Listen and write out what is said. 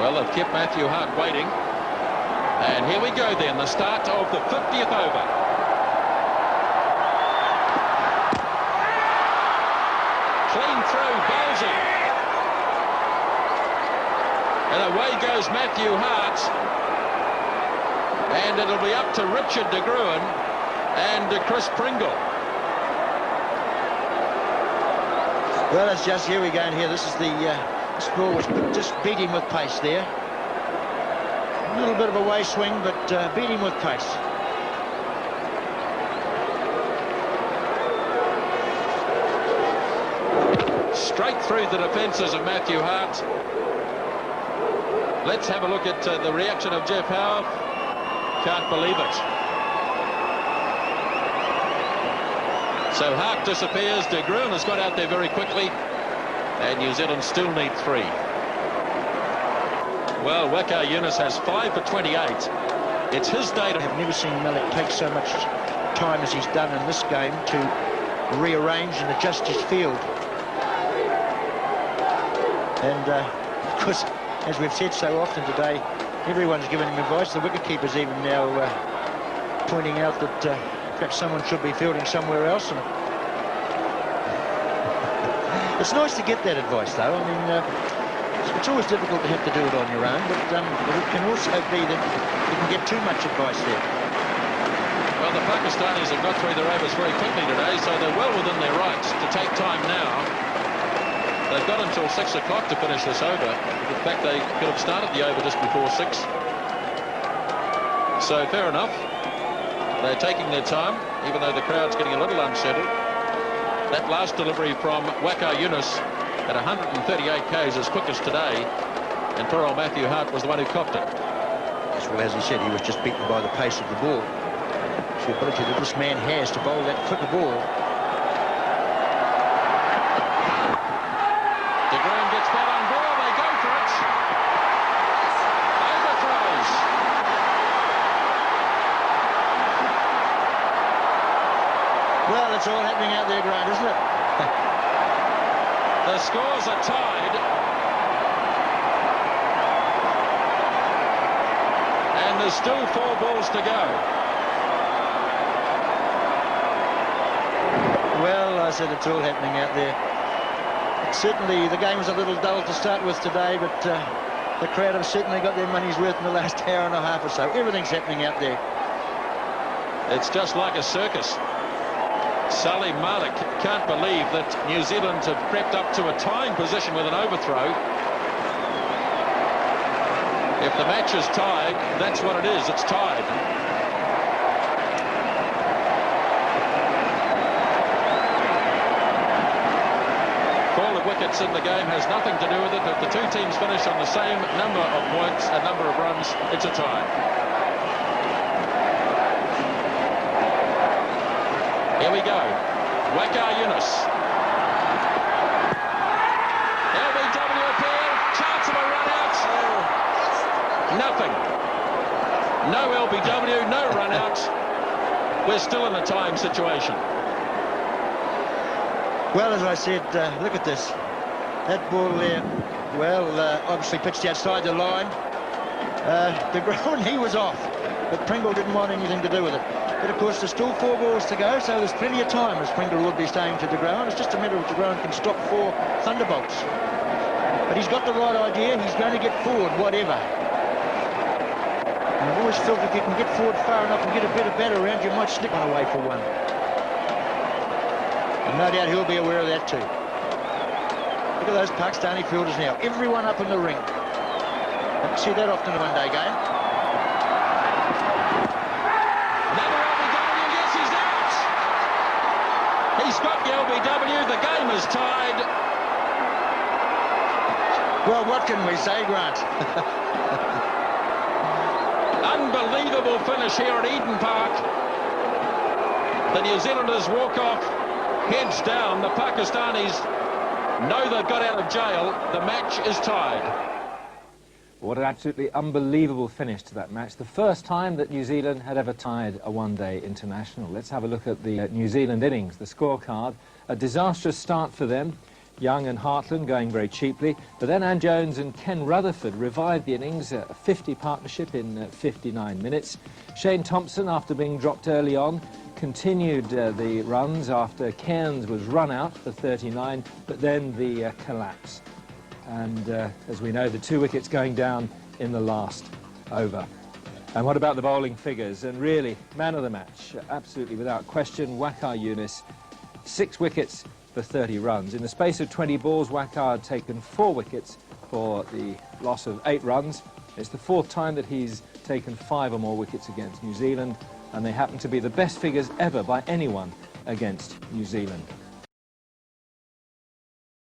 Well, they've kept Matthew Hart waiting. And here we go then, the start of the 50th over. Clean through, Bowsy. And away goes Matthew Hart. And it'll be up to Richard de Gruen and Chris Pringle. Well, it's just, here we go, and here, this is the score was just beat him with pace there. A little bit of a way swing, but beat him with pace. Straight through the defences of Matthew Hart. Let's have a look at the reaction of Jeff Howe. Can't believe it. So Hart disappears. De Gruen has got out there very quickly, and New Zealand still need 3. Well, Waqar Younis has 5 for 28. It's his day to... I've never seen Malik take so much time as he's done in this game to rearrange and adjust his field. And of course, as we've said so often today, everyone's giving him advice. The wicketkeeper's even now pointing out that perhaps someone should be fielding somewhere else. And it's nice to get that advice, though. I mean, it's always difficult to have to do it on your own, but it can also be that you can get too much advice there. Well, the Pakistanis have got through their overs very quickly today, so they're well within their rights to take time now. They've got until 6 o'clock to finish this over. In fact, they could have started the over just before 6. So, fair enough. They're taking their time, even though the crowd's getting a little unsettled. That last delivery from Waqar Younis at 138 k's as quick as today, and poor old Matthew Hart was the one who copped it. As well, as he said, he was just beaten by the pace of the ball. The ability that this man has to bowl that quicker ball. De Gruen gets that on ball, they go for it. Overthrows. Well, it's all happening out there, Grant, isn't it? The scores are tied. And there's still 4 balls to go. Well, I said it's all happening out there. Certainly, the game was a little dull to start with today, but the crowd have certainly got their money's worth in the last hour and a half or so. Everything's happening out there. It's just like a circus. Salim Malik can't believe that New Zealand have crept up to a tying position with an overthrow. If the match is tied, that's what it is. It's tied. Call of wickets in the game has nothing to do with it. If the two teams finish on the same number of points, a number of runs, it's a tie. Here we go. Waqar Younis. LBW appeal. Chance of a run out. Nothing. No LBW, no run out. We're still in a tying situation. Well, as I said, look at this. That ball there, well, obviously pitched outside the line. De Gruen, he was off, but Pringle didn't want anything to do with it. But of course, there's still 4 balls to go, so there's plenty of time, as Pringle would be saying to De Gruen. It's just a matter of De Gruen can stop 4 thunderbolts. But he's got the right idea. He's going to get forward, whatever. And I've always felt if you can get forward far enough and get a bit of batter around, you might slip one away for 1. And no doubt he'll be aware of that too. Look at those Pakistani fielders now. Everyone up in the ring. Don't see that often in a one-day game. He's got the LBW. The game is tied. Well, what can we say, Grant? Unbelievable finish here at Eden Park. The New Zealanders walk off, heads down. The Pakistanis know they've got out of jail. The match is tied. What an absolutely unbelievable finish to that match. The first time that New Zealand had ever tied a one-day international. Let's have a look at the New Zealand innings, the scorecard. A disastrous start for them. Young and Hartland going very cheaply, but then Ann Jones and Ken Rutherford revived the innings, a 50 partnership in 59 minutes. Shane Thompson, after being dropped early on, continued the runs after Cairns was run out for 39, but then the collapse. And as we know, the 2 wickets going down in the last over. And what about the bowling figures? And really, man of the match, absolutely without question, Waqar Younis, 6 wickets for 30 runs. In the space of 20 balls, Waqar had taken 4 wickets for the loss of 8 runs. It's the 4th time that he's taken 5 or more wickets against New Zealand, and they happen to be the best figures ever by anyone against New Zealand.